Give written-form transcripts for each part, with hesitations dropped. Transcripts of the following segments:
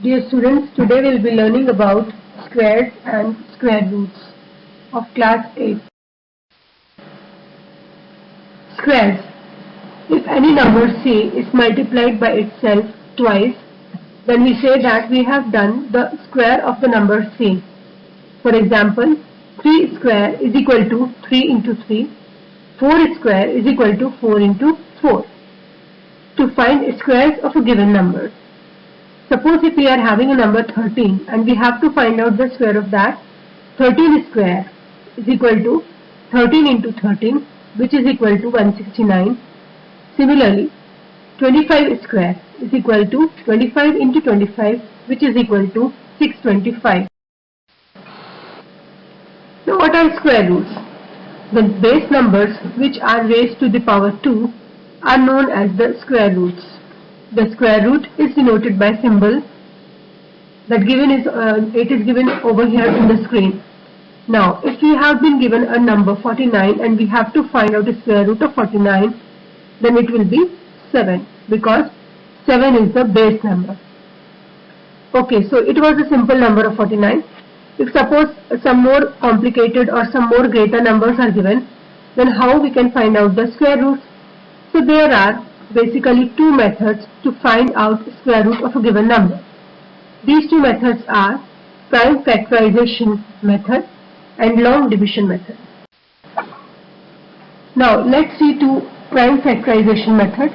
Dear students, today we will be learning about squares and square roots of class 8. Squares. If any number C is multiplied by itself twice, then we say that we have done the square of the number C. For example, 3 square is equal to 3 into 3, 4 square is equal to 4 into 4. To find squares of a given number. Suppose if we are having a number 13 and we have to find out the square of that, 13 square is equal to 13 into 13, which is equal to 169. Similarly, 25 square is equal to 25 into 25, which is equal to 625. Now what are square roots? The base numbers which are raised to the power 2 are known as the square roots. The square root is denoted by symbol that it is given over here in the screen. Now, if we have been given a number 49 and we have to find out the square root of 49, then it will be 7 because 7 is the base number. Okay, so it was a simple number of 49. If suppose some more complicated or some more greater numbers are given, then how we can find out the square roots? So there are basically two methods to find out square root of a given number. These two methods are prime factorization method and long division method. Now let's see to prime factorization method.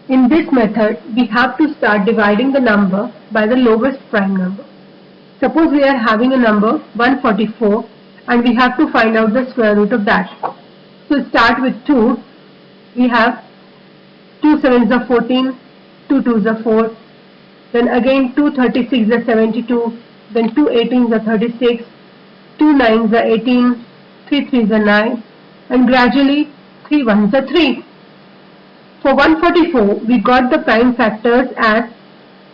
In this method, we have to start dividing the number by the lowest prime number. Suppose we are having a number 144 and we have to find out the square root of that. So start with 2. We have 2 sevens are 14, 2 twos are 4, then again 2 36 are 72, then 2 18s are 36, 2 9s are 18, 3 3s are 9, and gradually 3 1s are 3. For 144, we got the prime factors as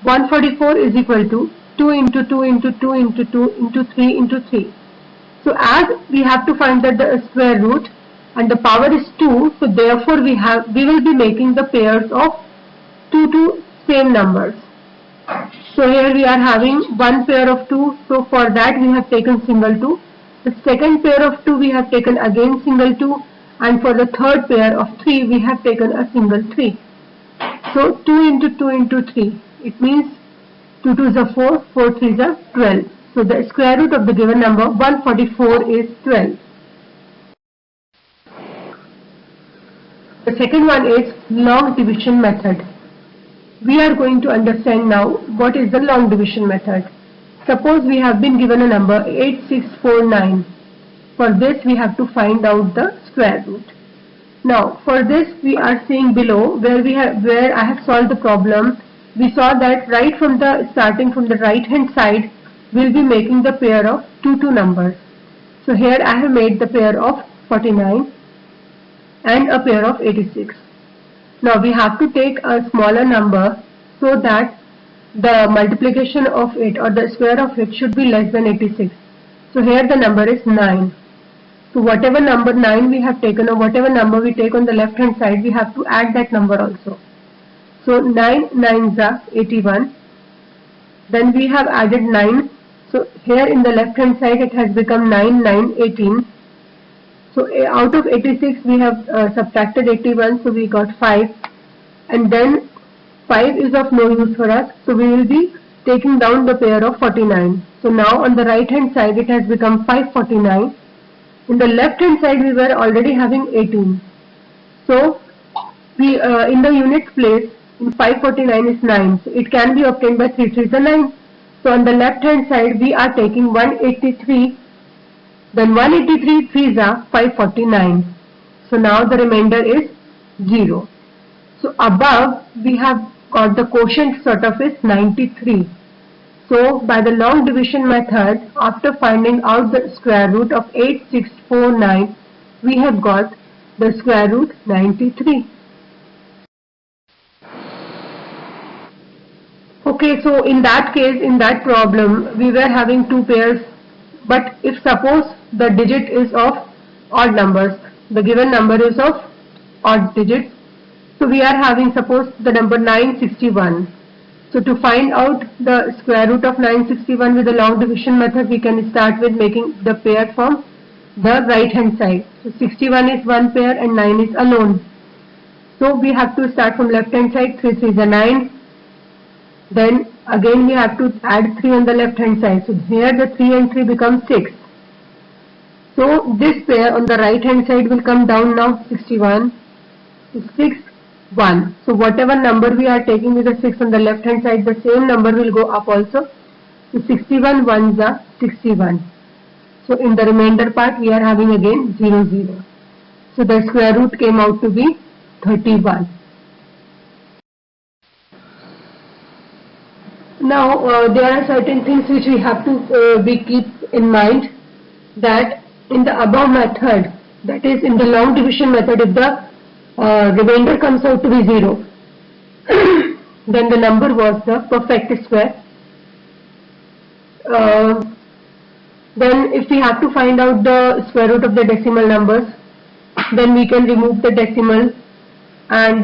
144 is equal to 2 into 2 into 2 into 2 into 3 into 3. So as we have to find the square root, and the power is 2, so therefore we will be making the pairs of 2 to same numbers. So here we are having one pair of 2, so for that we have taken single 2. The second pair of 2 we have taken again single 2, and for the third pair of 3 we have taken a single 3. So 2 into 2 into 3, it means 2 2s are 4, 4 3s are 12. So the square root of the given number 144 is 12. The second one is long division method. We are going to understand now what is the long division method. Suppose we have been given a number 8649. For this we have to find out the square root. Now for this we are seeing below where I have solved the problem. We saw that right from the starting from the right hand side we will be making the pair of 2 numbers. So here I have made the pair of 49 and a pair of 86. Now we have to take a smaller number so that the multiplication of it or the square of it should be less than 86. So here the number is 9. So whatever number 9 we have taken or whatever number we take on the left hand side, we have to add that number also. So 9 9s are 81. Then we have added 9. So here in the left hand side it has become 9 9 18. So out of 86 we have subtracted 81, so we got 5, and then 5 is of no use for us, so we will be taking down the pair of 49. So now on the right hand side it has become 549. In the left hand side we were already having 18. So we in the units place in 549 is 9. So it can be obtained by 3 3s are 9. So on the left hand side we are taking 183. Then 183 3s are 549. So now the remainder is 0. So above we have got the quotient sort of is 93. So by the long division method, after finding out the square root of 8649, we have got the square root 93. Okay, so in that case, in that problem, we were having two pairs. But if suppose the digit is of odd numbers, the given number is of odd digits, so we are having suppose the number 961. So to find out the square root of 961 with the long division method, we can start with making the pair from the right hand side. So 61 is one pair and 9 is alone. So we have to start from left hand side. 3 3 is a 9. Then again we have to add 3 on the left hand side. So here the 3 and 3 become 6. So this pair on the right hand side will come down now. 61 is 6 1. So whatever number we are taking with the 6 on the left hand side, the same number will go up also. So 61 ones are 61. So in the remainder part we are having again 0 0. So the square root came out to be 31. Now there are certain things which we have to keep in mind, that in the above method, that is in the long division method, if the remainder comes out to be 0, then the number was the perfect square. Then if we have to find out the square root of the decimal numbers, then we can remove the decimal and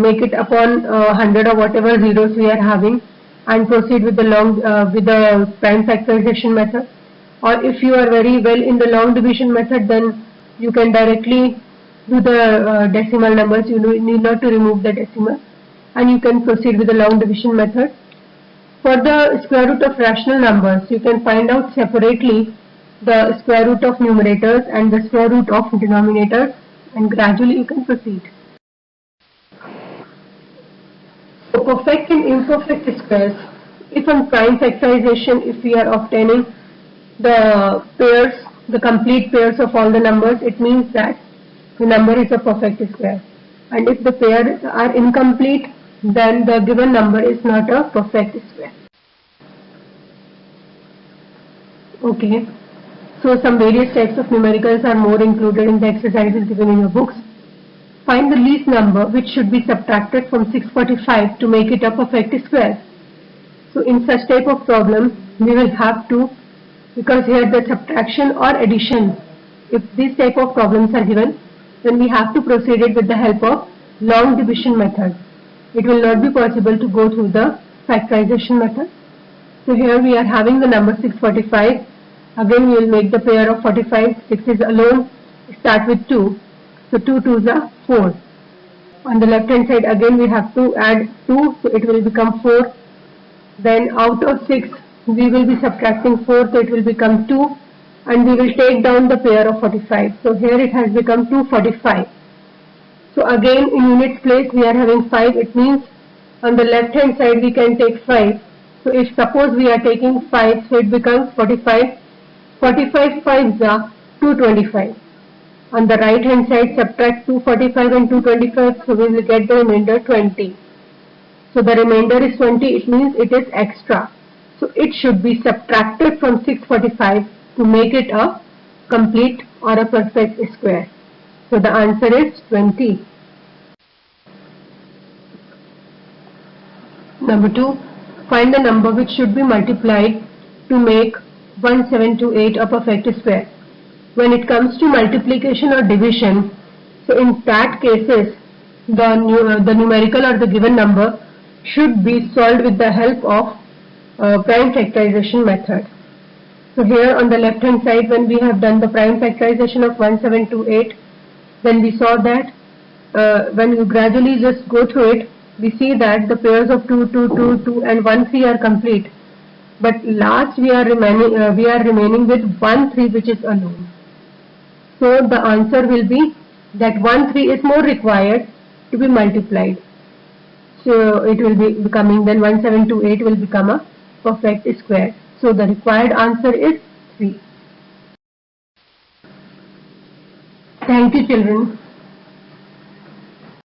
make it upon 100 or whatever zeros we are having, and proceed with the prime factorization method. Or if you are very well in the long division method, then you can directly do the decimal numbers. You need not to remove the decimal, and you can proceed with the long division method. For the square root of rational numbers, you can find out separately the square root of numerators and the square root of denominators, and gradually you can proceed. So perfect and imperfect squares. If on prime factorization, if we are obtaining the pairs, the complete pairs of all the numbers, it means that the number is a perfect square. And if the pairs are incomplete, then the given number is not a perfect square. Okay. So some various types of numericals are more included in the exercises given in your books. Find the least number which should be subtracted from 645 to make it a perfect square. So in such type of problem, we will have to, because here the subtraction or addition, if these type of problems are given, then we have to proceed it with the help of long division method. It will not be possible to go through the factorization method. So here we are having the number 645. Again we will make the pair of 45. 6 is alone. Start with 2. So 2 2s are 4. On the left hand side again we have to add 2. So it will become 4. Then out of 6 we will be subtracting 4. So it will become 2. And we will take down the pair of 45. So here it has become 245. So again in units place we are having 5. It means on the left hand side we can take 5. So if suppose we are taking 5, so it becomes 45. 45 5s are 225. On the right hand side subtract 245 and 225, so we will get the remainder 20. So the remainder is 20, it means it is extra. So it should be subtracted from 645 to make it a complete or a perfect square. So the answer is 20. Number 2. Find the number which should be multiplied to make 1728 a perfect square. When it comes to multiplication or division, so in that cases, the numerical or the given number should be solved with the help of prime factorization method. So here on the left hand side, when we have done the prime factorization of 1728, then we saw that when you gradually just go through it, we see that the pairs of 2, 2, 2, 2 and 1, 3 are complete. But last we are remaining with 1, 3 which is alone. So the answer will be that 1, 3 is more required to be multiplied. So it will be becoming, then 1728 will become a perfect square. So the required answer is 3. Thank you children.